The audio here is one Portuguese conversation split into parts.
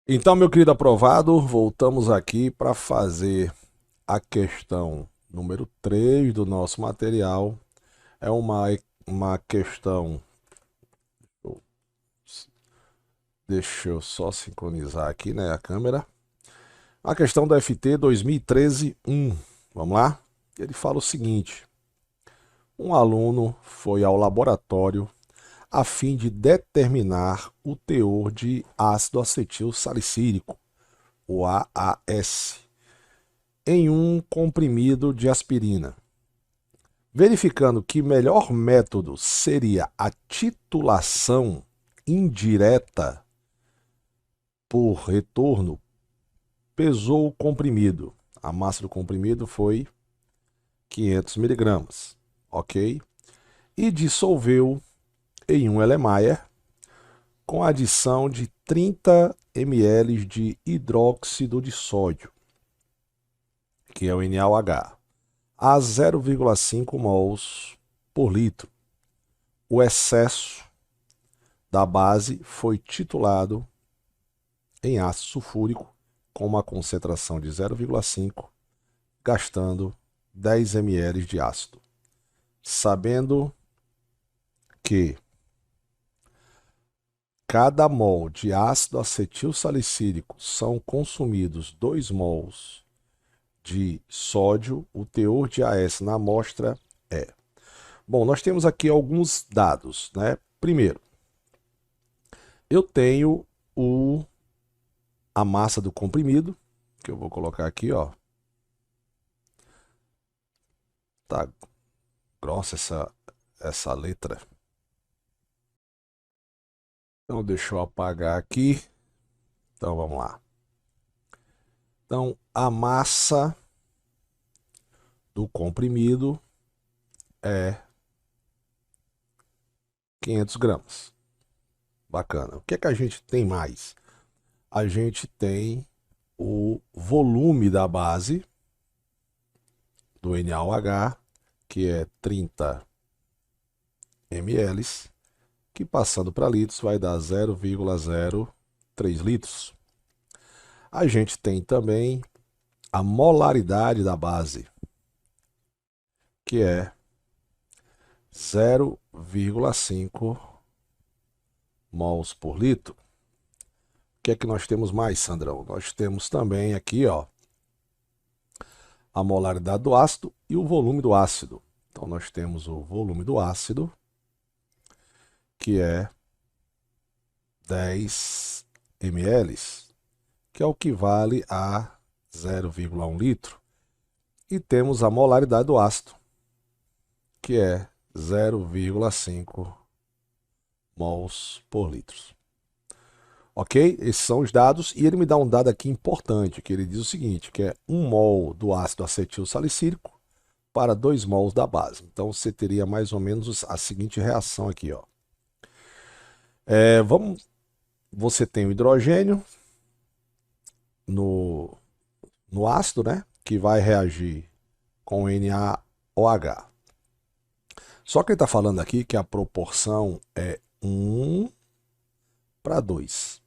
Então, meu querido aprovado, voltamos aqui para fazer a questão número 3 do nosso material. É uma questão. Deixa eu só sincronizar aqui, né, a câmera. A questão do FT 2013-1. Vamos lá? Ele fala o seguinte: um aluno foi ao laboratório a fim de determinar o teor de ácido acetil salicílico, o AAS, em um comprimido de aspirina. Verificando que melhor método seria a titulação indireta por retorno, pesou o comprimido. A massa do comprimido foi 500 miligramas, ok? E dissolveu em um Erlenmeyer com adição de 30 ml de hidróxido de sódio, que é o NaOH, a 0,5 mols por litro. O excesso da base foi titulado em ácido sulfúrico com uma concentração de 0,5, gastando 10 ml de ácido. Sabendo que cada mol de ácido acetil salicílico são consumidos 2 mols de sódio, o teor de AS na amostra é. Bom, nós temos aqui alguns dados, né? Primeiro, eu tenho a massa do comprimido, que eu vou colocar aqui, ó. Tá grossa essa letra. Então deixa eu apagar aqui. Então vamos lá. Então a massa do comprimido é 500 gramas. Bacana. O que é que a gente tem mais? A gente tem o volume da base do NaOH, que é 30 ml, que passando para litros vai dar 0,03 litros. A gente tem também a molaridade da base, que é 0,5 mols por litro. O que é que nós temos mais, Sandrão? Nós temos também aqui, ó, a molaridade do ácido e o volume do ácido. Então nós temos o volume do ácido, que é 10 ml, que é o que vale a 0,1 litro. E temos a molaridade do ácido, que é 0,5 mols por litro. Ok? Esses são os dados. E ele me dá um dado aqui importante, que ele diz o seguinte, que é 1 mol do ácido acetil salicílico para 2 mols da base. Então você teria mais ou menos a seguinte reação aqui, ó. Você tem o hidrogênio no, no ácido, né? Que vai reagir com NaOH. Só que ele está falando aqui que a proporção é 1 para 2.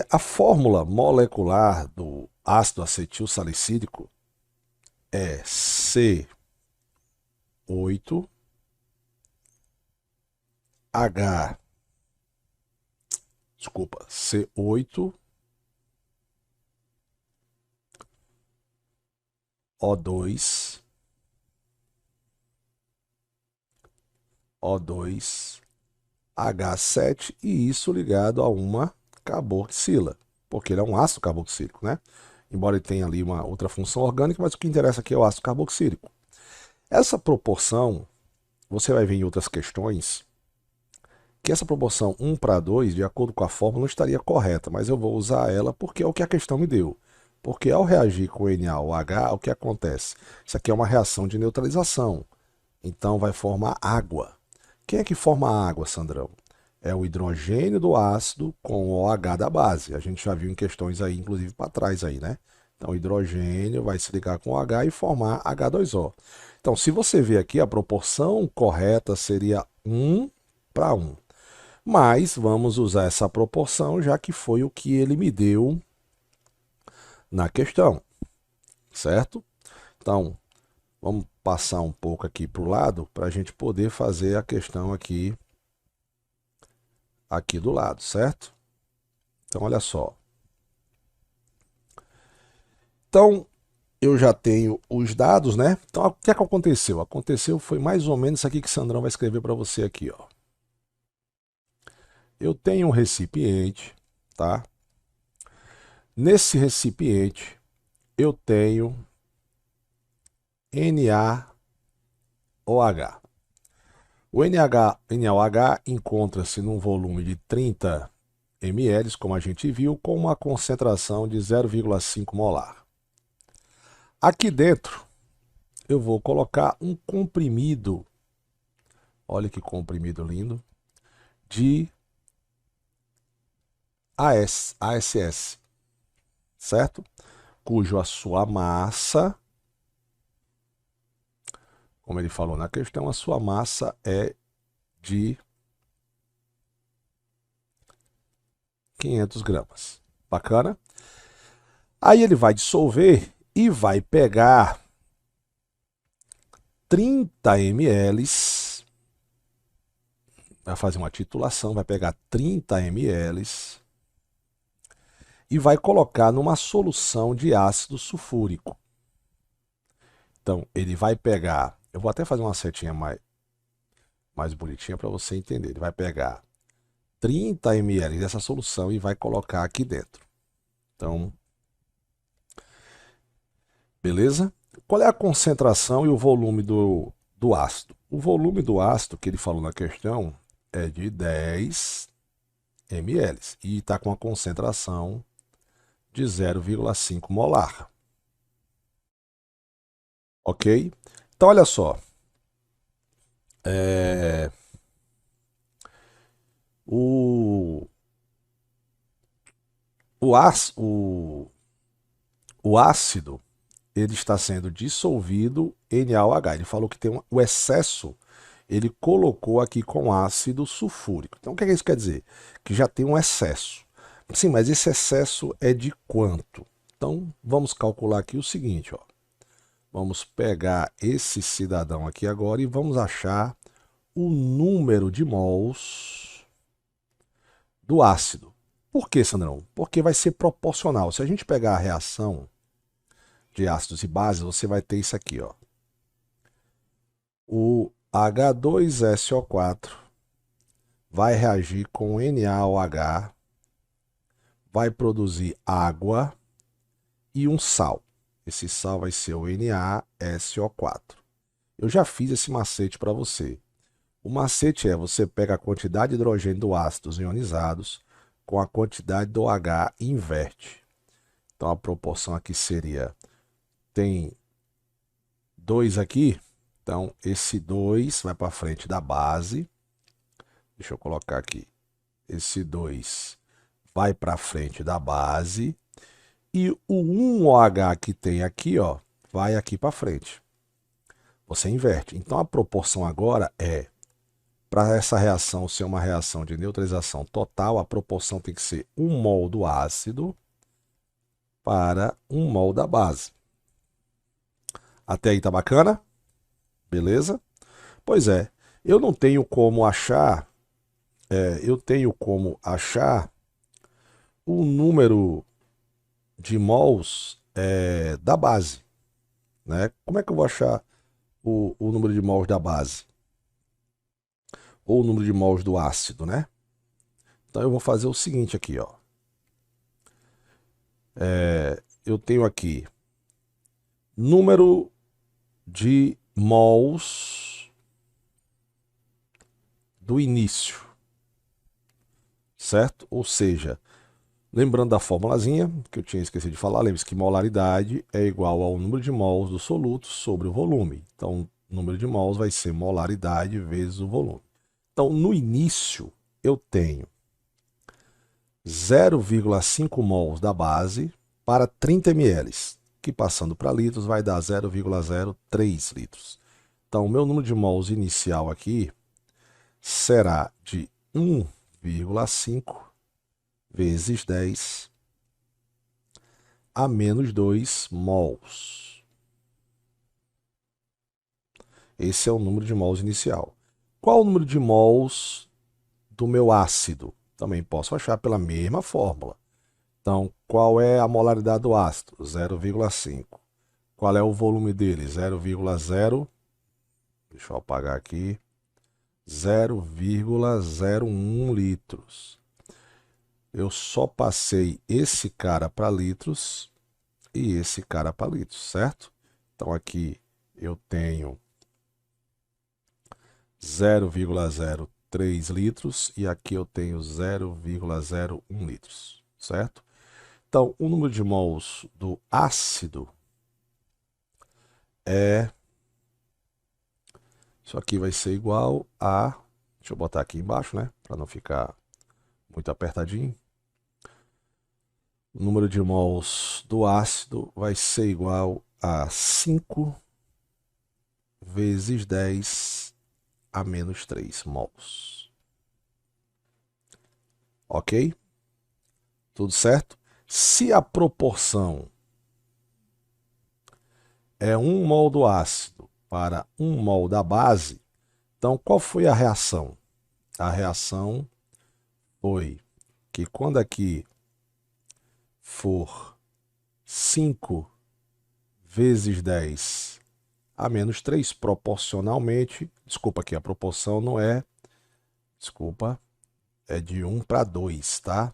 A fórmula molecular do ácido acetil salicílico é C8H, desculpa, C8O2, O2H7 e isso ligado a uma carboxila, porque ele é um ácido carboxílico, né? Embora ele tenha ali uma outra função orgânica, mas o que interessa aqui é o ácido carboxílico. Essa proporção, você vai ver em outras questões, que essa proporção 1 para 2, de acordo com a fórmula, não estaria correta, mas eu vou usar ela porque é o que a questão me deu. Porque ao reagir com NaOH, o que acontece? Isso aqui é uma reação de neutralização, então vai formar água. Quem é que forma a água, Sandrão? É o hidrogênio do ácido com o OH da base. A gente já viu em questões aí, inclusive para trás aí, né? Então, o hidrogênio vai se ligar com o H e formar H2O. Então, se você ver aqui, a proporção correta seria 1 para 1. Mas vamos usar essa proporção, já que foi o que ele me deu na questão, certo? Então, vamos passar um pouco aqui para o lado para a gente poder fazer a questão aqui do lado, certo? Então, olha só. Então, eu já tenho os dados, né? Então, o que é que aconteceu? Aconteceu foi mais ou menos isso aqui que Sandrão vai escrever para você aqui, ó. Eu tenho um recipiente, tá? Nesse recipiente, eu tenho NaOH. O NaOH encontra-se num volume de 30 ml, como a gente viu, com uma concentração de 0,5 molar. Aqui dentro, eu vou colocar um comprimido, olha que comprimido lindo, de ASS, certo? Cujo a sua massa, como ele falou na questão, a sua massa é de 500 gramas. Bacana? Aí ele vai dissolver e vai pegar 30 ml, vai fazer uma titulação, vai pegar 30 ml e vai colocar numa solução de ácido sulfúrico. Então, ele vai pegar, eu vou até fazer uma setinha mais bonitinha para você entender. Ele vai pegar 30 ml dessa solução e vai colocar aqui dentro. Então, beleza? Qual é a concentração e o volume do ácido? O volume do ácido que ele falou na questão é de 10 ml e está com a concentração de 0,5 molar. Ok? Então, olha só. O ácido ele está sendo dissolvido em NaOH. Ele falou que tem o excesso, ele colocou aqui com ácido sulfúrico. Então, o que isso quer dizer? Que já tem um excesso. Sim, mas esse excesso é de quanto? Então, vamos calcular aqui o seguinte, ó. Vamos pegar esse cidadão aqui agora e vamos achar o número de mols do ácido. Por que, Sandrão? Porque vai ser proporcional. Se a gente pegar a reação de ácidos e bases, você vai ter isso aqui, ó. O H2SO4 vai reagir com NaOH, vai produzir água e um sal. Esse sal vai ser o NaSO4. Eu já fiz esse macete para você. O macete é, você pega a quantidade de hidrogênio do ácidos ionizados com a quantidade do H e inverte. Então a proporção aqui seria, tem 2 aqui, então esse 2 vai para frente da base. Deixa eu colocar aqui. Esse 2 vai para frente da base. E o 1OH que tem aqui, ó, vai aqui para frente. Você inverte. Então a proporção agora é, para essa reação ser uma reação de neutralização total, a proporção tem que ser 1 mol do ácido para 1 mol da base. Até aí tá bacana? Beleza? Pois é, eu não tenho como achar, o número de mols da base, né? Como é que eu vou achar o número de mols da base? Ou o número de mols do ácido, né? Então eu vou fazer o seguinte aqui, ó. Eu tenho aqui número de mols do início, certo? Ou seja, lembrando da formulazinha que eu tinha esquecido de falar, lembre-se que molaridade é igual ao número de mols do soluto sobre o volume. Então, o número de mols vai ser molaridade vezes o volume. Então, no início, eu tenho 0,5 mols da base para 30 ml, que passando para litros vai dar 0,03 litros. Então, o meu número de mols inicial aqui será de 1,0 0,5 vezes 10 a menos 2 mols. Esse é o número de mols inicial. Qual o número de mols do meu ácido? Também posso achar pela mesma fórmula. Então, qual é a molaridade do ácido? 0,5. Qual é o volume dele? 0,0. Deixa eu apagar aqui. 0,01 litros. Eu só passei esse cara para litros e esse cara para litros, certo? Então aqui eu tenho 0,03 litros e aqui eu tenho 0,01 litros, certo? Então, o número de mols do ácido é... Isso aqui vai ser igual a... Deixa eu botar aqui embaixo, né? Para não ficar muito apertadinho. O número de mols do ácido vai ser igual a 5 vezes 10 a menos 3 mols. Ok? Tudo certo? Se a proporção é 1 mol do ácido para 1 mol da base, então qual foi a reação? A reação foi que quando aqui for 5 vezes 10 a menos 3, proporcionalmente, desculpa aqui, a proporção não é, desculpa, é de 1 para 2, tá?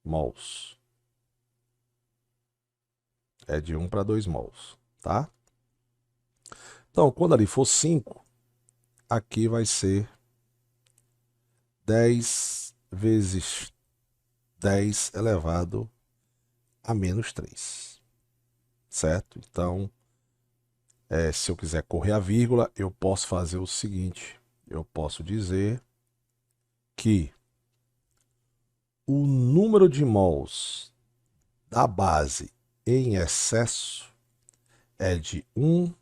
Mols. É de 1 para 2 mols, tá? Então, quando ali for 5, aqui vai ser 10 vezes 10 elevado a menos 3, certo? Então, se eu quiser correr a vírgula, eu posso fazer o seguinte, eu posso dizer que o número de mols da base em excesso é de 1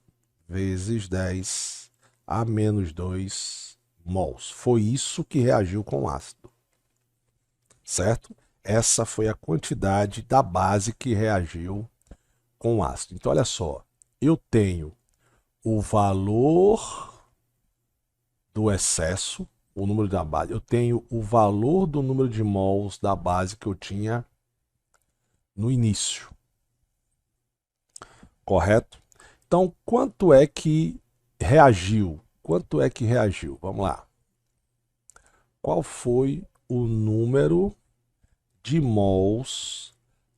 vezes 10 a menos 2 mols. Foi isso que reagiu com o ácido, certo? Essa foi a quantidade da base que reagiu com o ácido. Então, olha só, eu tenho o valor do excesso, o número da base, eu tenho o valor do número de mols da base que eu tinha no início, correto? Então, quanto é que reagiu? Quanto é que reagiu? Vamos lá. Qual foi o número de mols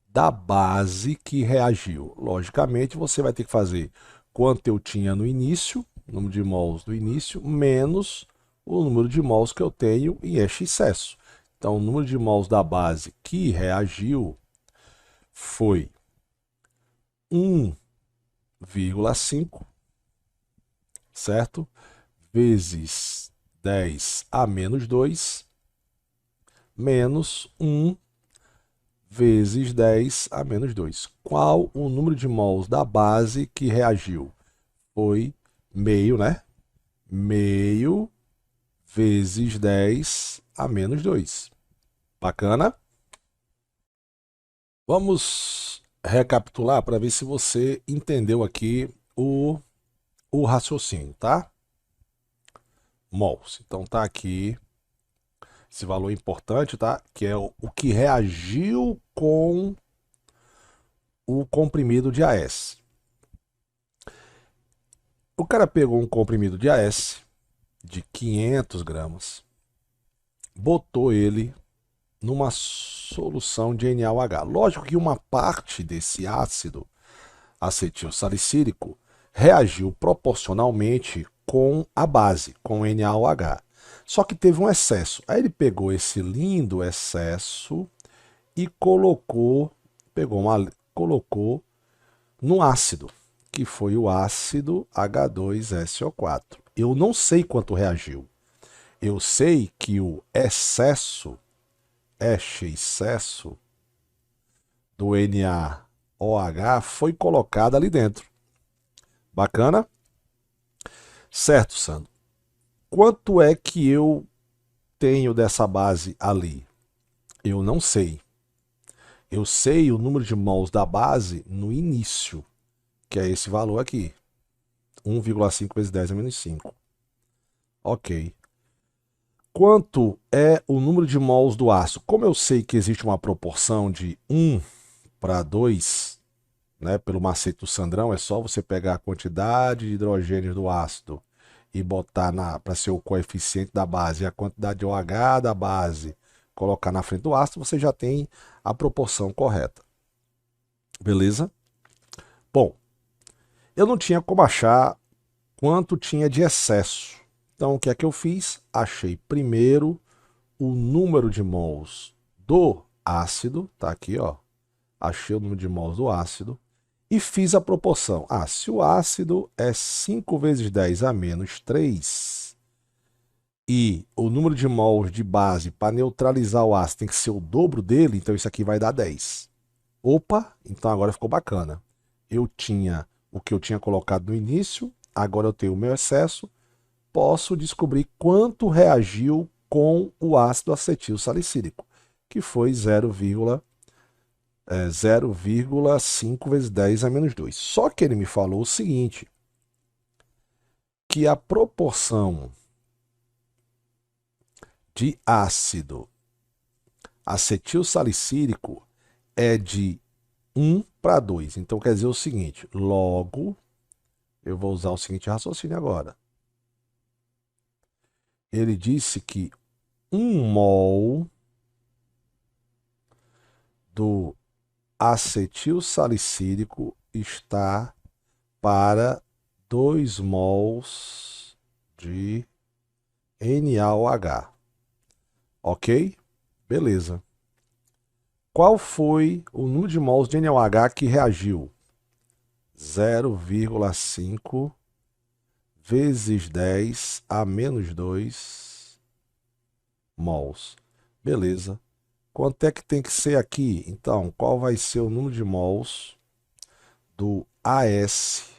da base que reagiu? Logicamente, você vai ter que fazer quanto eu tinha no início, número de mols do início, menos o número de mols que eu tenho em excesso. Então, o número de mols da base que reagiu foi 1,5, certo? Vezes 10 a menos 2, menos 1 vezes 10 a menos 2. Qual o número de mols da base que reagiu? Foi meio, né? Meio vezes 10 a menos 2. Bacana? Vamos recapitular para ver se você entendeu aqui o raciocínio, tá? Mols. Então tá aqui esse valor importante, tá? Que é o que reagiu com o comprimido de AS. O cara pegou um comprimido de AS de 500 gramas, botou ele numa solução de NaOH. Lógico que uma parte desse ácido acetil salicílico reagiu proporcionalmente com a base, com NaOH. Só que teve um excesso. Aí ele pegou esse lindo excesso e colocou no ácido, que foi o ácido H2SO4. Eu não sei quanto reagiu. Eu sei que o excesso do NaOH foi colocado ali dentro. Bacana? Certo, Sandro. Quanto é que eu tenho dessa base ali? Eu não sei. Eu sei o número de mols da base no início, que é esse valor aqui. 1,5 vezes 10 a menos 5. Ok. Quanto é o número de mols do ácido? Como eu sei que existe uma proporção de 1 para 2, né, pelo macete do Sandrão, é só você pegar a quantidade de hidrogênios do ácido e botar para ser o coeficiente da base e a quantidade de OH da base, colocar na frente do ácido, você já tem a proporção correta. Beleza? Bom, eu não tinha como achar quanto tinha de excesso. Então, o que é que eu fiz? Achei primeiro o número de mols do ácido, tá aqui, ó. Achei o número de mols do ácido e fiz a proporção. Se o ácido é 5 vezes 10 a menos 3 e o número de mols de base para neutralizar o ácido tem que ser o dobro dele, então isso aqui vai dar 10. Opa, então agora ficou bacana. Eu tinha o que eu tinha colocado no início, agora eu tenho o meu excesso, posso descobrir quanto reagiu com o ácido acetil salicílico, que foi 0,5 vezes 10 a menos 2. Só que ele me falou o seguinte, que a proporção de ácido acetil salicílico é de 1 para 2. Então quer dizer o seguinte, logo, eu vou usar o seguinte raciocínio agora. Ele disse que 1 mol do acetil salicílico está para 2 mols de NaOH. Ok? Beleza. Qual foi o número de mols de NaOH que reagiu? 0,5 vezes 10 a menos 2 mols. Beleza. Quanto é que tem que ser aqui? Então, qual vai ser o número de mols do AS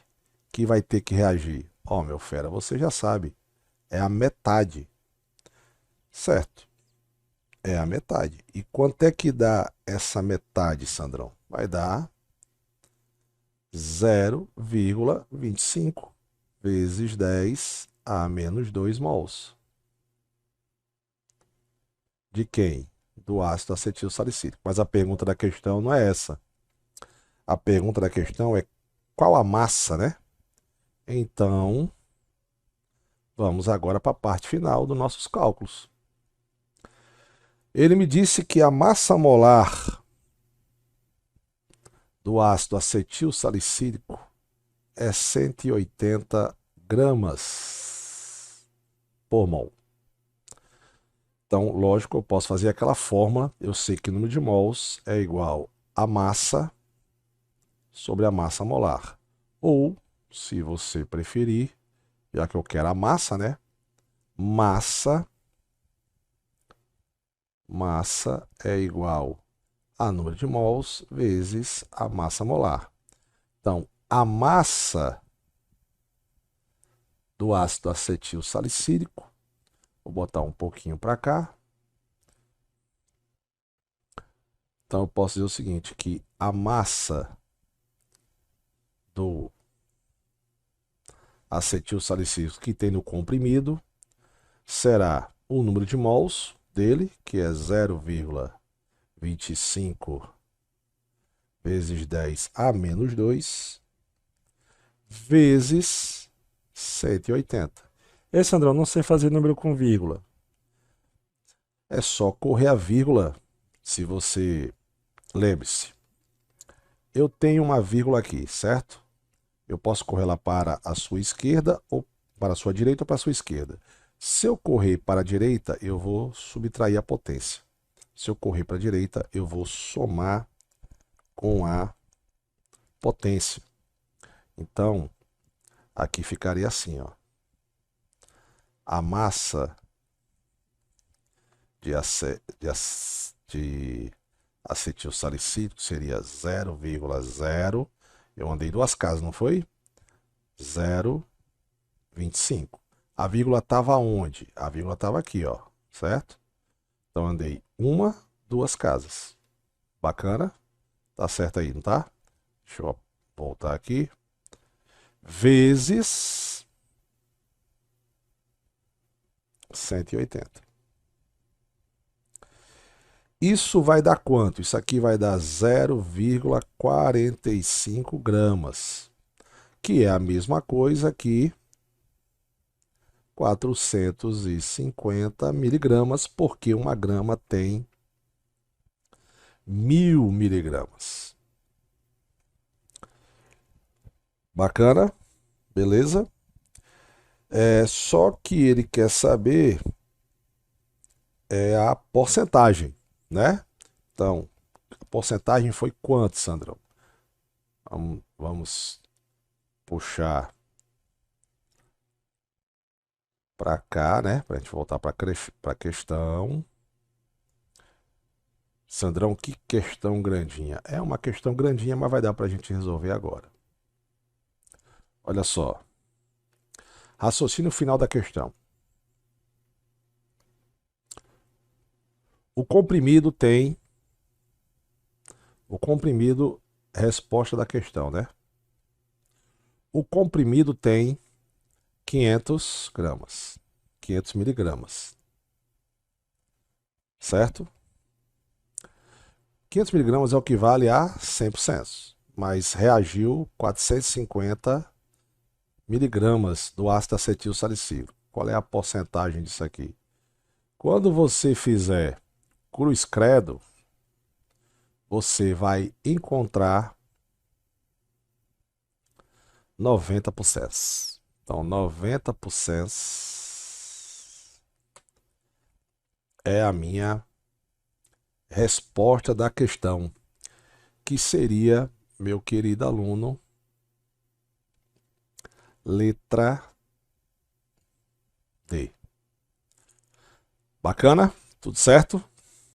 que vai ter que reagir? Ó, meu fera, você já sabe. É a metade. Certo? É a metade. E quanto é que dá essa metade, Sandrão? Vai dar 0,25 vezes 10 a menos 2 mols. De quem? Do ácido acetil salicílico. Mas a pergunta da questão não é essa. A pergunta da questão é qual a massa, né? Então, vamos agora para a parte final dos nossos cálculos. Ele me disse que a massa molar do ácido acetil salicílico é 180 gramas por mol. Então, lógico, eu posso fazer aquela fórmula. Eu sei que o número de mols é igual a massa sobre a massa molar. Ou, se você preferir, já que eu quero a massa, né? Massa é igual a número de mols vezes a massa molar. Então, a massa do ácido acetil salicílico, vou botar um pouquinho para cá. Então, eu posso dizer o seguinte, que a massa do acetil salicílico que tem no comprimido será o número de mols dele, que é 0,25 vezes 10 a menos 2, vezes 180. Esse, Sandrão, não sei fazer número com vírgula. É só correr a vírgula. Se você... Lembre-se, eu tenho uma vírgula aqui, certo? Eu posso correr lá para a sua esquerda, ou para a sua direita ou para a sua esquerda. Se eu correr para a direita, eu vou subtrair a potência. Se eu correr para a direita, eu vou somar com a potência. Então, aqui ficaria assim, ó. A massa de acetil salicílico seria 0,0. Eu andei duas casas, não foi? 0,25. A vírgula estava onde? A vírgula estava aqui, ó. certo? Então andei uma, duas casas. Bacana? Tá certo aí, não tá? Deixa eu voltar aqui. Vezes 180. Isso vai dar quanto? Isso aqui vai dar 0,45 gramas, que é a mesma coisa que 450 miligramas, porque uma grama tem 1000 miligramas. Bacana? Beleza? Só que ele quer saber a porcentagem, né? Então, a porcentagem foi quanto, Sandrão? Vamos puxar para cá, né? Para a gente voltar para a questão. Sandrão, que questão grandinha. É uma questão grandinha, mas vai dar para a gente resolver agora. Olha só. Raciocínio final da questão. O comprimido tem. O comprimido, resposta da questão, né? O comprimido tem 500 gramas. 500 miligramas. Certo? 500 miligramas é o que vale a 100%. Mas reagiu 450 miligramas do ácido acetil salicílico. Qual é a porcentagem disso aqui? Quando você fizer cruz credo, você vai encontrar 90%. Então, 90% é a minha resposta da questão, que seria, meu querido aluno, letra D. Bacana? Tudo certo?